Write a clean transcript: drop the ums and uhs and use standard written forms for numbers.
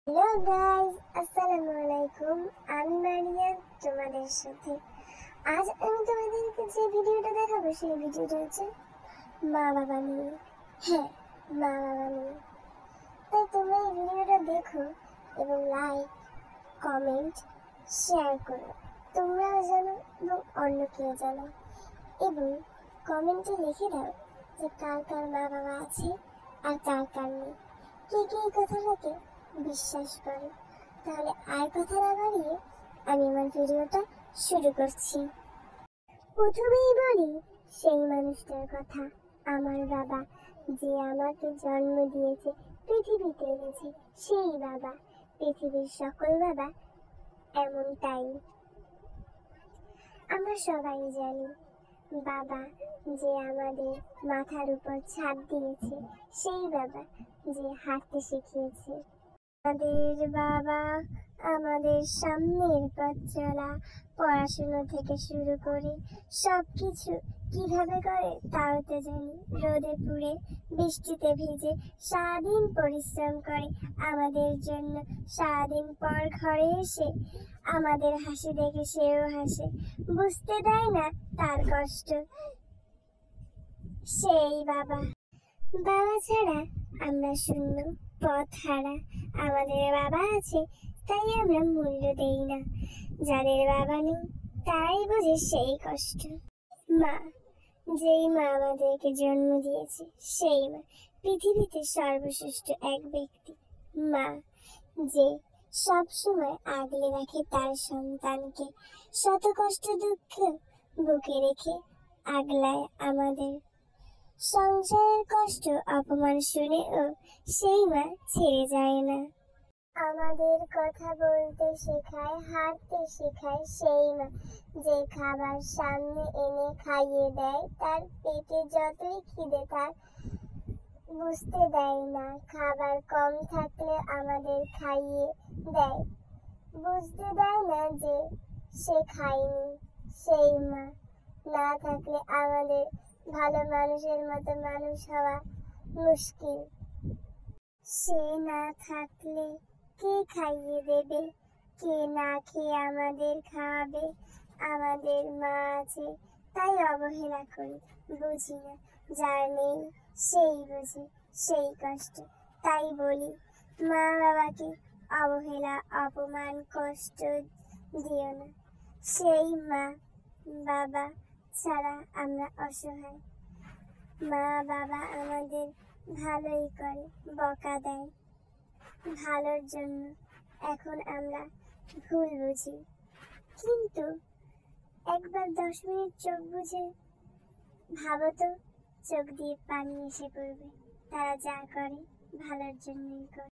Hello guys, আসসালামু আলাইকুম। আমি মারিয়াম তোমাদের সাথে। আজ আমি তোমাদেরকে যে ভিডিওটা দেখাবো সেই ভিডিওটা হচ্ছে মা বাবা নিয়ে। হ্যাঁ, মা বাবা নিয়ে। তাই তোমরা এই ভিডিওটা দেখো এবং লাইক, কমেন্ট, শেয়ার করো। তোমরাও জানো এবং অন্যকেও জানো, এবং কমেন্টে লিখে দাও যে কার কার মা বাবা আছে আর কার কার নেই। কে কে এই কথাটাকে বিশ্বাস করে। তাহলে আর কথা না বাড়িয়ে আমি আমার ভিডিওটা শুরু করছি। প্রথমেই বলি সেই মানুষটার কথা, আমার বাবা, যে আমাকে জন্ম দিয়েছে, পৃথিবীতে এনেছে। সেই বাবা, পৃথিবীর সকল বাবা এমনটাই। আমরা সবাই জানি বাবা যে আমাদের মাথার উপর ছাদ দিয়েছে, সেই বাবা যে হাঁটতে শিখিয়েছে। আমাদের বাবা আমাদের সামনের পথ চলা, পড়াশোনা থেকে শুরু করে সবকিছু কিভাবে করে তাও তো জানি। রোদে পুড়ে, বৃষ্টিতে ভিজে সারাদিন পরিশ্রম করে আমাদের জন্য। সারাদিন পর ঘরে এসে আমাদের হাসি দেখে সেও হাসে, বুঝতে দেয় না তার কষ্ট। সেই বাবা। বাবা ছাড়া আমরা শূন্য, পথ হারা। আমাদের বাবা আছে তাই আমরা মূল্য দেই না। যাদের বাবা নেই তারাই বোঝে সেই কষ্ট। মা, যেই মা আমাদেরকে জন্ম দিয়েছে, সেই মা পৃথিবীতে সর্বশ্রেষ্ঠ এক ব্যক্তি। মা যে সব সময় আগলে রাখে তার সন্তানকে, শত কষ্ট দুঃখ বুকে রেখে আগলায় আমাদের। সংসারের কষ্ট অপমান শুনেও সেই মা ছেড়ে যায় না। আমাদের কথা বলতে শেখায়, হাঁটতে শেখায় সেই মা, যে খাবার সামনে এনে খাইয়ে দেয়। তার পেটে যতই খিদে থাক বুঝতে দেয় না। খাবার কম থাকলে আমাদের খাইয়ে দেয়, বুঝতে দেয় না যে সে খায়নি। সেই মা না থাকলে আমাদের ভালো মানুষের মতো মানুষ হওয়া মুশকিল। সে না থাকলে কে খাইয়ে দেবে, কে না খেয়ে আমাদের খাওয়াবে। আমাদের মা আছে তাই অবহেলা করি, বুঝি না। যার নেই সেই বুঝে সেই কষ্ট। তাই বলি, মা বাবাকে অবহেলা, অপমান, কষ্ট দিও না। সেই মা বাবা ছাড়া আমরা অসহায়। মা বাবা আমাদের ভালোই করে, বকা দেয় ভালোর জন্য। এখন আমরা ভুল বুঝি, কিন্তু একবার 10 মিনিট চোখ বুঝে ভাবো তো, চোখ দিয়ে পানি এসে পড়বে। তারা যা করে ভালোর জন্যই করে।